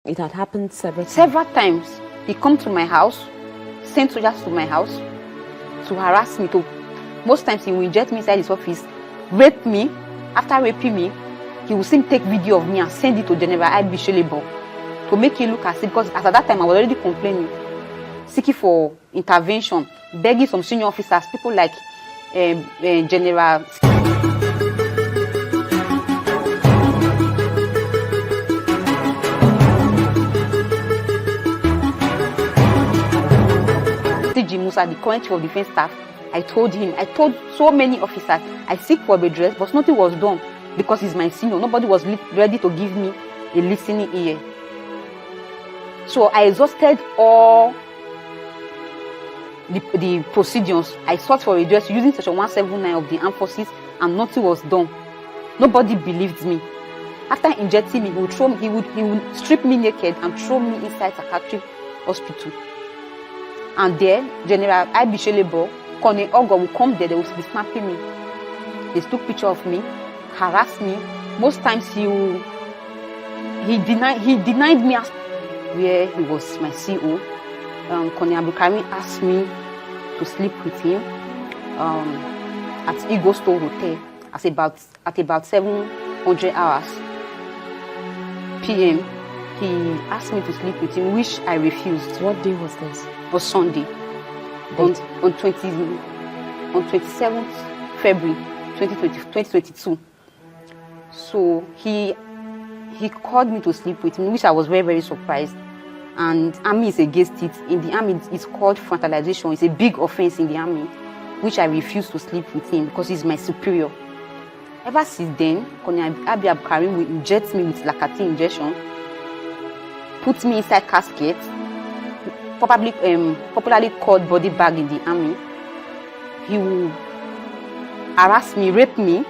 It had happened several times. Several times. He come to my house, sent soldiers to my house to harass me. Most times he will inject me inside his office, rape me. After raping me, he will still take video of me and send it to General Ibishelebo to make it look as if, because at that time I was already complaining, seeking for intervention, begging some senior officers, people like General. Musa, the current chief of defense staff, I told so many officers, I seek for redress, but nothing was done because he's my senior. Nobody was ready to give me a listening ear. So I exhausted all the procedures. I sought for redress using section 179 of the armed forces, and nothing was done. Nobody believed me. After injecting me, he would strip me naked and throw me inside psychiatric hospital. And there, General Ibishelebo, Colonel Ogo will come there, they will be snapping me. They took picture of me, harassed me. Most times he denied me as where he was my CO. Colonel Abdulkareem asked me to sleep with him at Eagle Store Hotel at about 700 hours p.m. He asked me to sleep with him, which I refused. What day was this? It was Sunday. On 27th February 2022. So he called me to sleep with him, which I was very, very surprised. And army is against it. In the army, it's called fraternization. It's a big offense in the army, which I refused to sleep with him because he's my superior. Ever since then, Colonel Abdulkareem will inject me with Lactate injection, put me inside casket, popularly called body bag in the army. He will harass me, rape me,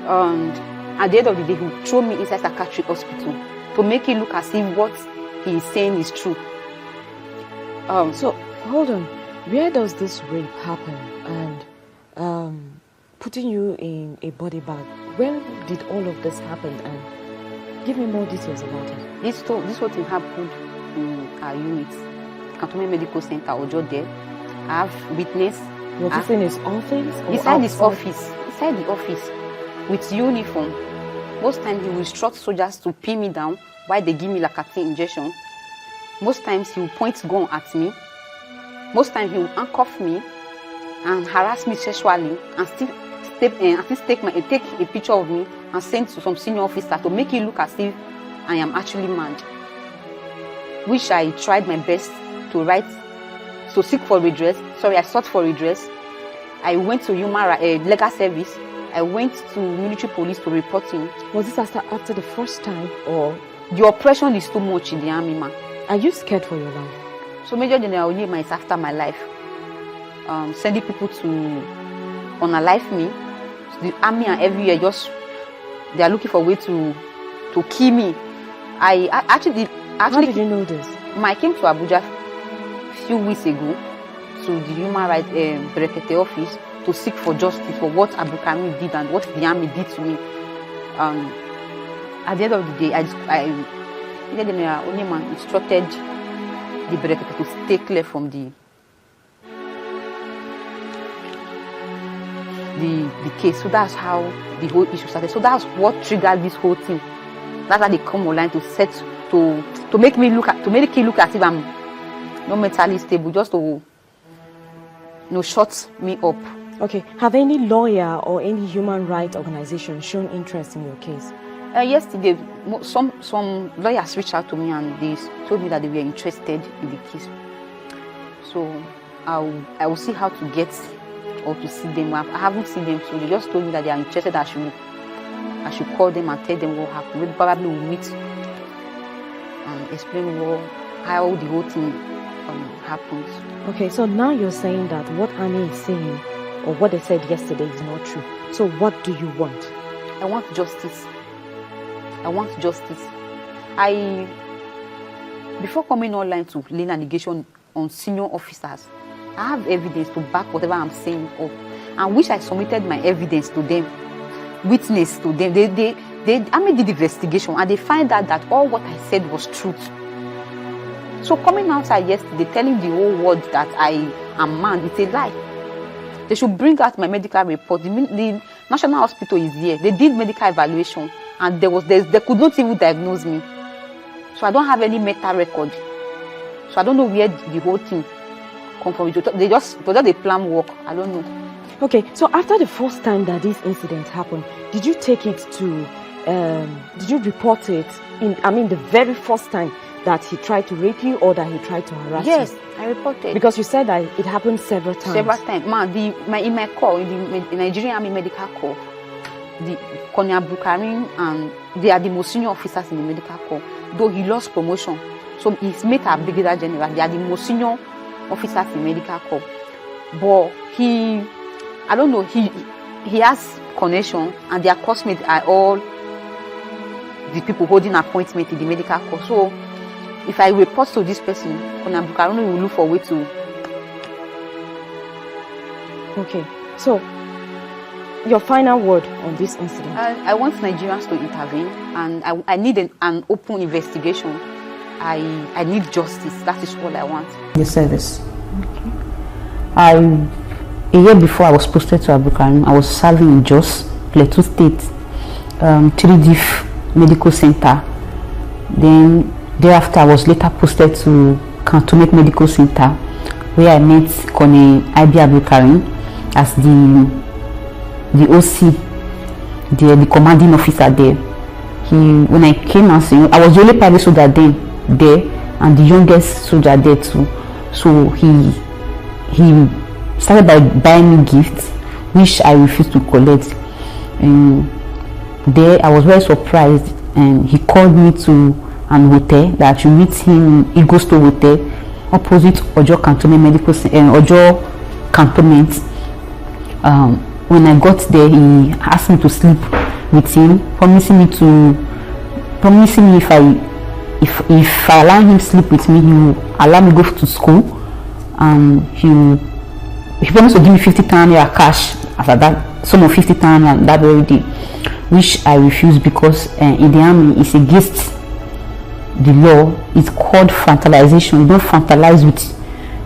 and at the end of the day, he will throw me inside psychiatric hospital to make it look as if what he is saying is true. So, hold on. Where does this rape happen? And putting you in a body bag, when did all of this happen? And give me more details about it. This whole thing happened in our unit, Cantonment Medical Center, Ojo there. I have witness. Was this in his office? Inside his office. Inside the office. With uniform. Most times he will instruct soldiers to pin me down while they give me Lactate injection. Most times he will point gun at me. Most times he will handcuff me and harass me sexually and still take a picture of me and send to some senior officer to make it look as if I am actually mad. Which I tried my best to seek for redress. I sought for redress. I went to legal service. I went to military police to report him. Was this after the first time, or? The oppression is too much in the army, man. Are you scared for your life? So Major General Onyema is after my life. Sending people to unalive me. The army and everywhere they are looking for a way to kill me. How did you know this? I came to Abuja a few weeks ago to the Human Rights Director office to seek for justice for what Abdulkareem did and what the army did to me. At the end of the day, Major General Onyema instructed the Director to stay clear from the case. So that's how the whole issue started. So that's what triggered this whole thing. That's how they come online to make it look as if I'm not mentally stable, just to shut me up. Okay. Have any lawyer or any human rights organization shown interest in your case? Yesterday, some lawyers reached out to me and they told me that they were interested in the case. So I will see how to get or to see them. I haven't seen them, so they just told me that they are interested. I should call them and tell them what happened. We probably will meet and explain how the whole thing happens. Okay, so now you're saying that what Annie is saying or what they said yesterday is not true. So what do you want? I want justice. Before coming online to lay allegation on senior officers, I have evidence to back whatever I'm saying up, and which I submitted my evidence to them, witness to them. the army did the investigation and they find out that all what I said was truth. So coming outside yesterday, telling the whole world that I am mad, it's a lie. They should bring out my medical report. The National Hospital is here. They did medical evaluation and they could not even diagnose me. So I don't have any medical record. So I don't know where the whole thing come from. It was just a plan work. I don't know. Okay, so after the first time that this incident happened, did you take it to, did you report it the very first time that he tried to rape you or that he tried to harass you? Yes, I reported. Because you said that it happened several times. Several times. In my call, in the Nigerian Army medical corps, the Colonel Abdulkareem and they are the most senior officers in the medical corps. Though he lost promotion, so his mate are Brigadier General. They are the most senior officers in medical corps. But he has connection, and their classmates are all the people holding appointment in the medical corps. So if I report to this person, Abdulkareem will look for a way to. Okay, so your final word on this incident? I want Nigerians to intervene, and I need an open investigation. I need justice. That is all I want. The service. A year before I was posted to Abdulkareem, I was serving in Jos, Plateau State, 3D Medical Center. Then thereafter, I was later posted to Cantonment Medical Center, where I met Colonel Abdulkareem as the OC, the commanding officer there. When I came and I was the only private soldier there, and the youngest soldier there too. So he started by buying me gifts, which I refused to collect. And there I was very surprised, and he called me to an hotel that I should meet him in Igosto Hotel, opposite Ojo Cantonment Medical Ojo Cantonment. When I got there, he asked me to sleep with him, promising me if I allow him sleep with me, he will allow me go to school. He promised to give me 50,000 naira cash after that, sum of 50,000 naira that very day, which I refused because in the army it's against the law. It's called fraternization. You don't fraternize with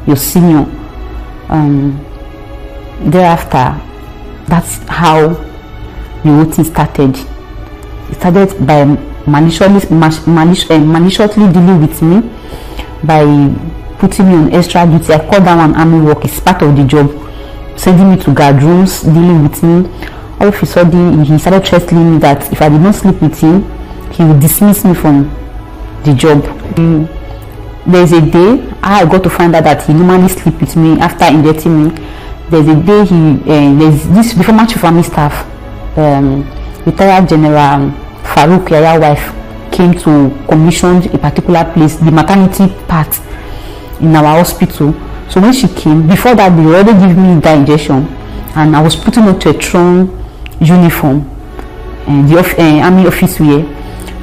your senior. Thereafter, that's how the whole thing started. It started by maliciously dealing with me, by putting me on extra duty. I call that one army work. It's part of the job. Sending me to guard rooms, dealing with me. All of a sudden, he started threatening me that if I did not sleep with him, he would dismiss me from the job. There's a day I got to find out that he normally sleep with me after injecting me. There's a day there's this former chief army staff, retired General Farouk Yaya wife, came to commission a particular place, the maternity part in our hospital. So when she came, before that they already gave me that injection, and I was putting on to a strong uniform and the army office wear.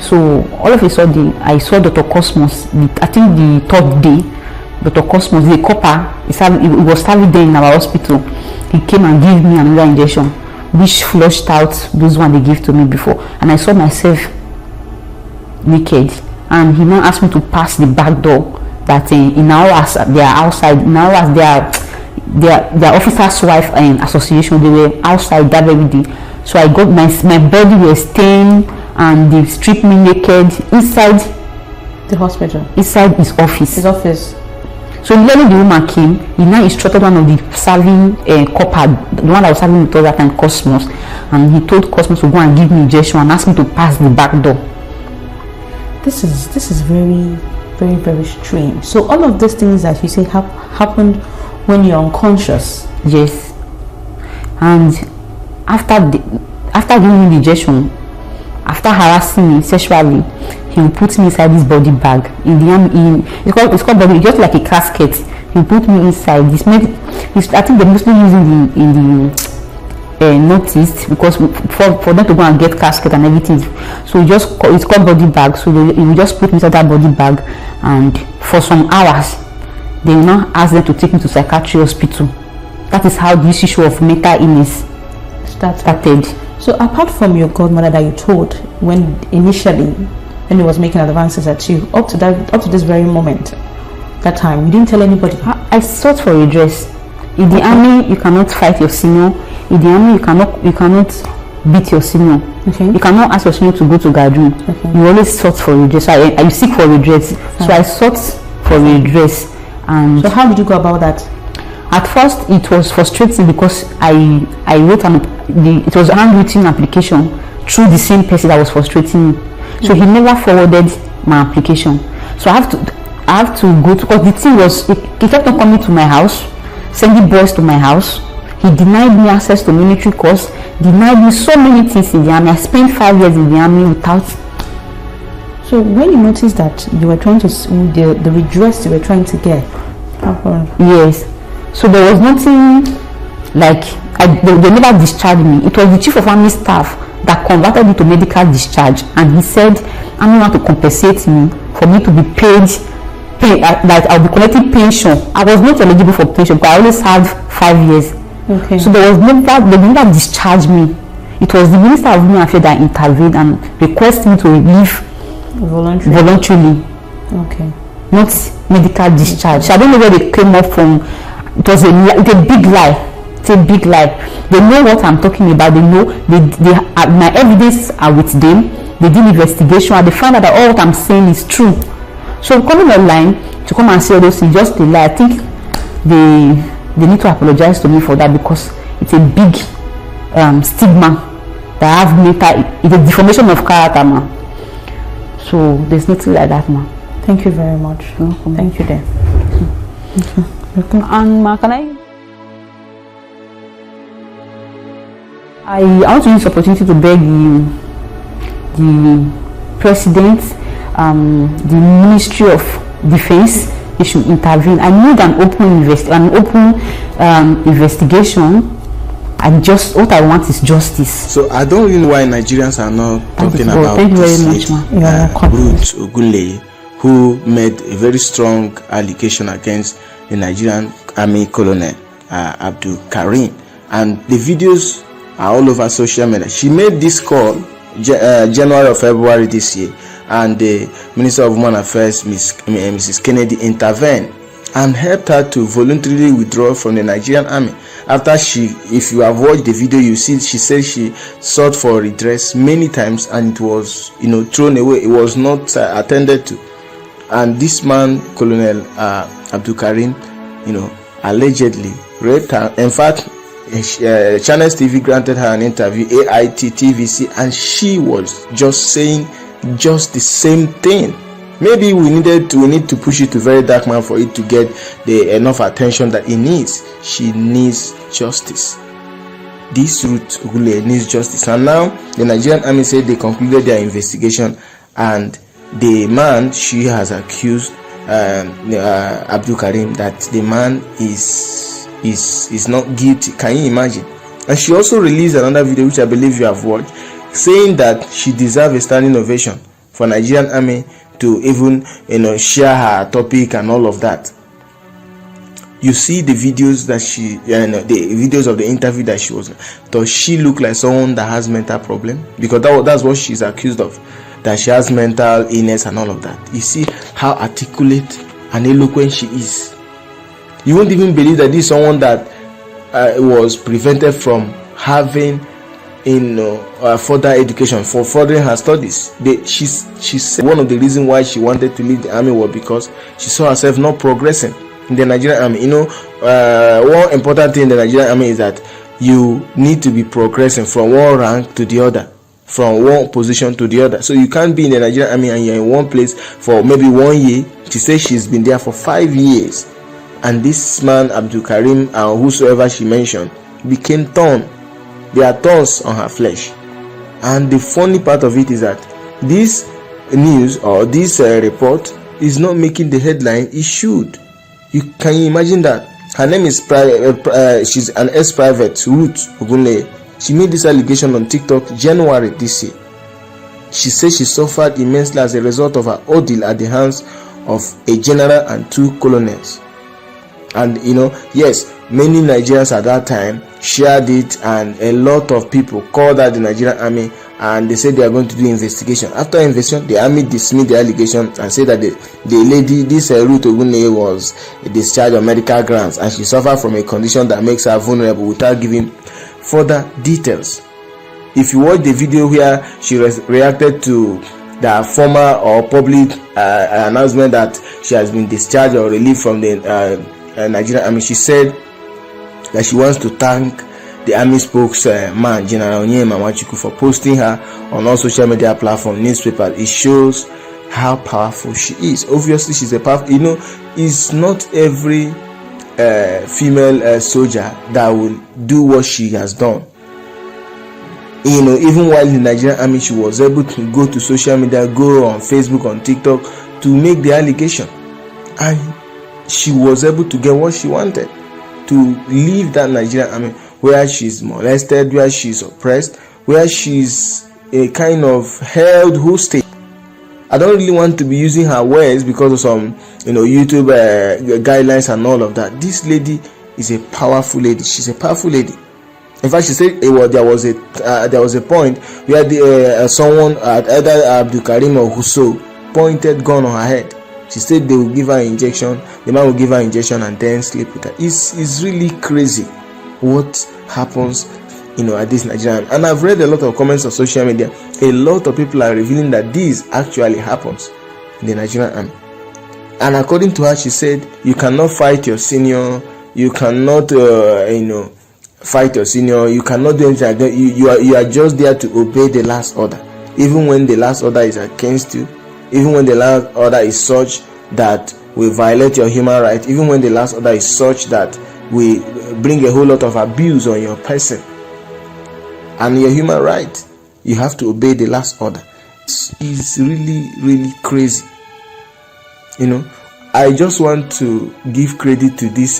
So all of a sudden I saw Dr. Cosmos, I think the third day. Dr. Cosmos, the copper, he was serving there in our hospital. He came and gave me another injection, which flushed out those one they gave to me before. And I saw myself naked. And he now asked me to pass the back door. That in our house, they are outside. In our house, their officers' wife and association. They were outside that very day. So I got my body was stained, and they stripped me naked inside the hospital, inside his office. So immediately the woman came, he now instructed one of the serving copper, the one that was serving with us that time, Cosmos, and he told Cosmos to go and give me injection and ask me to pass the back door. This is very, very, very strange. So all of these things that you say happened when you're unconscious. Yes. And after giving me the injection, after harassing me sexually, he will put me inside this body bag in the army. It's called body, just like a casket. He put me inside. I think they mostly using in the northeast because for them to go and get casket and everything. So it's called body bag. So he will just put me inside that body bag, and for some hours they will now ask them to take me to psychiatry hospital. That is how this issue of mental illness started. So apart from your godmother that you told when he was making advances at you, up to this very moment, that time, you didn't tell anybody? I sought for redress. In the army, you cannot fight your senior. In the army, you cannot beat your senior. Okay. You cannot ask your senior to go to Gadun. Okay. You always sought for redress. I seek for redress. So I sought for redress. And so how did you go about that? At first, it was frustrating because I wrote it was a handwritten application through the same person that was frustrating me. So he never forwarded my application. So I have to go to, because the thing was, he kept on coming to my house, sending boys to my house. He denied me access to military course, denied me so many things in the army. I spent 5 years in the army without. So when you noticed that you were trying to, the redress you were trying to get, yes. So there was nothing like, they never discharged me. It was the chief of army staff that converted me to medical discharge, and he said, I don't want to compensate me for me to be paid that I'll be collecting pension. I was not eligible for pension because I always had 5 years. Okay. So they never discharged me. It was the Minister of Women Affairs that intervened and requested me to leave voluntarily. Okay. Not medical discharge. So I don't know where they came up from. It was a big lie. It's a big lie. They know what I'm talking about. They know my evidence are with them. They did investigation and they found out that all what I'm saying is true. So coming online to come and say all those things, just a lie. I think they need to apologize to me for that, because it's a big stigma that I have later. It's a deformation of character, man. So there's nothing like that, man. Thank you very much. Thank you, then. Okay. And ma, can I want to use this opportunity to beg the president, the Ministry of Defense, they should intervene. I need an open investigation. And just what I want is justice. So I don't really know why Nigerians are not talking about this lady, Ruth Ogunleye, who made a very strong allegation against the Nigerian Army Colonel Abdulkareem, and the videos are all over social media. She made this call January or February this year, and the Minister of Women Affairs, Mrs. Kennedy, intervened and helped her to voluntarily withdraw from the Nigerian Army. After if you have watched the video, you see she said she sought for redress many times and it was thrown away. It was not attended to. And this man, Colonel Abdulkareem, allegedly raped her. In fact, Channels TV granted her an interview, AIT, TVC, and she was just saying just the same thing. Maybe we need to push it to very dark man for it to get the enough attention that it needs. She needs justice. This Ruth Ogunleye needs justice. And now the Nigerian Army said they concluded their investigation, and the man she has accused Abdulkareem, that the man is not guilty. Can you imagine? And she also released another video, which I believe you have watched, saying that she deserves a standing ovation for Nigerian Army to even share her topic and all of that. You see the videos that the videos of the interview that she was. Does she look like someone that has mental problem? Because that's what she's accused of, that she has mental illness and all of that. You see how articulate and eloquent she is. You won't even believe that this is someone that was prevented from having further education, for furthering her studies. She said one of the reasons why she wanted to leave the army was because she saw herself not progressing in the Nigerian Army. One important thing in the Nigerian Army is that you need to be progressing from one rank to the other, from one position to the other. So you can't be in the Nigerian Army and you're in one place for maybe 1 year. She says she's been there for 5 years, and this man Abdulkareem and whosoever she mentioned became thorn. There are thorns on her flesh. And the funny part of it is that this news or this report is not making the headline it should. Can you imagine that? Her name is she's an ex-private, Ruth Ogunleye. She made this allegation on TikTok January this year. She says she suffered immensely as a result of her ordeal at the hands of a general and 2 colonels. And yes, many Nigerians at that time shared it, and a lot of people called out the Nigerian Army, and they said they are going to do investigation. After investigation, the army dismissed the allegation and said that the lady, this Ruth Ogunleye, was discharged on medical grounds and she suffered from a condition that makes her vulnerable, without giving further details. If you watch the video where she reacted to the former or public announcement that she has been discharged or relieved from the Nigerian Army, she said that she wants to thank the army spokesman, General Onyema Nwachukwu, for posting her on all social media platforms, newspapers. It shows how powerful she is. Obviously, she's a powerful, it's not every female soldier that will do what she has done. Even while in the Nigerian Army, she was able to go to social media, go on Facebook, on TikTok, to make the allegation, and she was able to get what she wanted, to leave that Nigerian Army where she's molested, where she's oppressed, where she's a kind of held hostage. I don't really want to be using her words because of some YouTube guidelines and all of that. This lady is a powerful lady. She's a powerful lady. In fact, she said there was a point where someone, either Abdulkareem or Husso, pointed gun on her head. She said they will give her injection, the man will give her injection and then sleep with her. It's really crazy what happens at this Nigerian. And I've read a lot of comments on social media. A lot of people are revealing that this actually happens in the Nigerian Army. And according to her, she said you cannot fight your senior, you cannot fight your senior, you cannot do anything. You are just there to obey the last order, even when the last order is against you, even when the last order is such that will violate your human rights, even when the last order is such that will bring a whole lot of abuse on your person and your human right. You have to obey the last order. It's really, really crazy. I just want to give credit to this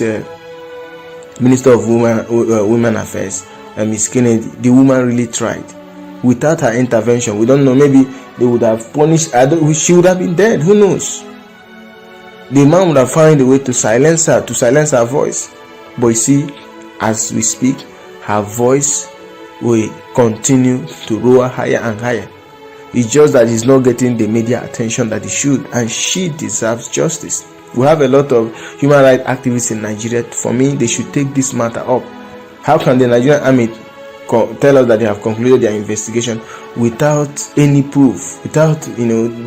Minister of Women Affairs, Ms. Kennedy. The woman really tried. Without her intervention, we don't know, maybe they would have punished. She would have been dead. Who knows? The man would have found a way to silence her voice. But you see, as we speak, her voice will continue to roar higher and higher. It's just that he's not getting the media attention that he should, and she deserves justice. We have a lot of human rights activists in Nigeria. For me, they should take this matter up. How can the Nigerian Army tell us that they have concluded their investigation without any proof, without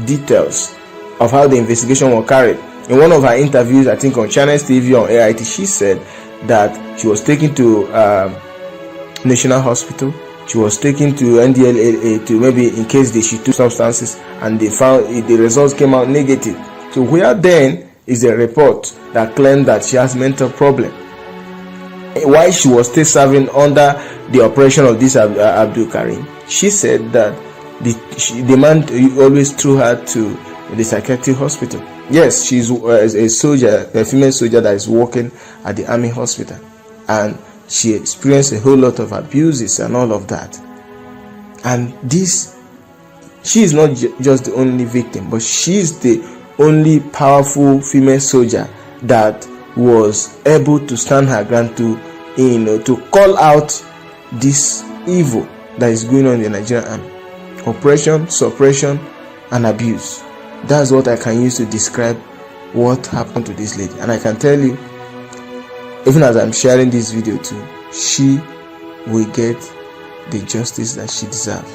details of how the investigation was carried? In one of her interviews, I think on Channels TV, on AIT, she said that she was taken to National Hospital. She was taken to NDLA to maybe in case she took substances, and they found the results came out negative. So where then is a report that claimed that she has mental problem? While she was still serving under the operation of this Abdulkareem, she said that the man always threw her to the psychiatric hospital. Yes, she's a soldier, a female soldier that is working at the army hospital, and she experienced a whole lot of abuses and all of that. And she is not just the only victim, but she is the only powerful female soldier that was able to stand her ground to call out this evil that is going on in the Nigerian Army. Oppression, suppression, and abuse. That's what I can use to describe what happened to this lady. And I can tell you, even as I'm sharing this video too, she will get the justice that she deserves.